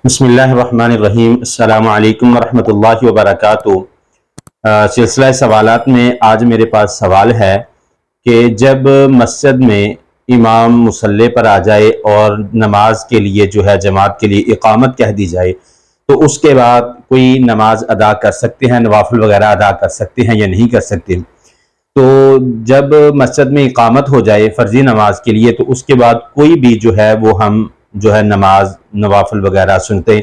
बिस्मिल्लाह अर्रहमान अर्रहीम। अस्सलामु अलैकुम वरहमतुल्लाहि वबरकातुहू। सिलसिला सवालात में आज मेरे पास सवाल है कि जब मस्जिद में इमाम मुसल्ले पर आ जाए और नमाज के लिए जो है जमात के लिए इकामत कह दी जाए तो उसके बाद कोई नमाज अदा कर सकते हैं, नवाफिल वगैरह अदा कर सकते हैं या नहीं कर सकते। तो जब मस्जिद में इकामत हो जाए फ़र्ज़ी नमाज के लिए तो उसके बाद कोई भी जो है वो हम जो है नमाज नवाफिल वगैरह सुनते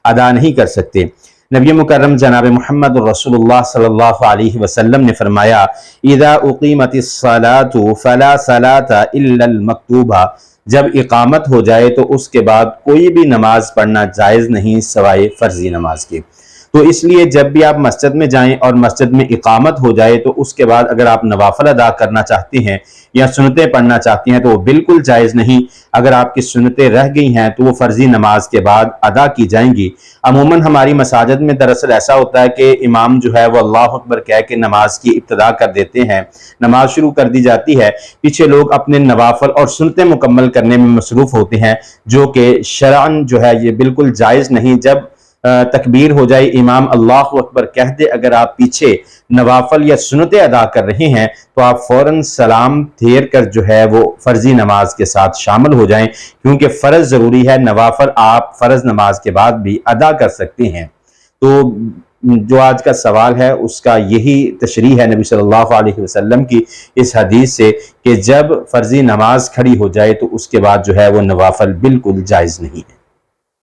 अदा नहीं कर सकते। नबी मुकर्रम जनाब मोहम्मद रसूलुल्लाह सल्लल्लाहु अलैहि वसल्लम ने फरमाया, इज़ा उक़ीमतिस सलातु फ़ला सलाता इल्लल मक्तूबा, जब इकामत हो जाए तो उसके बाद कोई भी नमाज पढ़ना जायज़ नहीं सवाए फ़र्ज़ी नमाज के। तो इसलिए जब भी आप मस्जिद में जाएं और मस्जिद में इकामत हो जाए तो उसके बाद अगर आप नवाफिल अदा करना चाहते हैं या सुन्नतें पढ़ना चाहते हैं तो वो बिल्कुल जायज़ नहीं। अगर आपकी सुन्नतें रह गई हैं तो वो फ़र्ज़ी नमाज के बाद अदा की जाएंगी। अमूमन हमारी मसाजिद में दरअसल ऐसा होता है कि इमाम जो है वो अल्लाहु अकबर कह के नमाज की इब्तिदा कर देते हैं, नमाज शुरू कर दी जाती है, पीछे लोग अपने नवाफिल और सुन्नतें मुकम्मल करने में मसरूफ़ होते हैं, जो कि शरअन जो है ये बिल्कुल जायज़ नहीं। जब तकबीर हो जाए, इमाम अल्लाहु अकबर कह दे, अगर आप पीछे नवाफिल या सुन्नतें अदा कर रहे हैं तो आप फौरन सलाम फेर कर जो है वो फ़र्ज़ी नमाज के साथ शामिल हो जाएं, क्योंकि फ़र्ज़ ज़रूरी है, नवाफिल आप फ़र्ज़ नमाज के बाद भी अदा कर सकते हैं। तो जो आज का सवाल है उसका यही तशरीह है नबी सल्लल्लाहु अलैहि वसल्लम की इस हदीस से कि जब फ़र्ज़ी नमाज खड़ी हो जाए तो उसके बाद जो है वो नवाफिल बिल्कुल जायज़ नहीं है।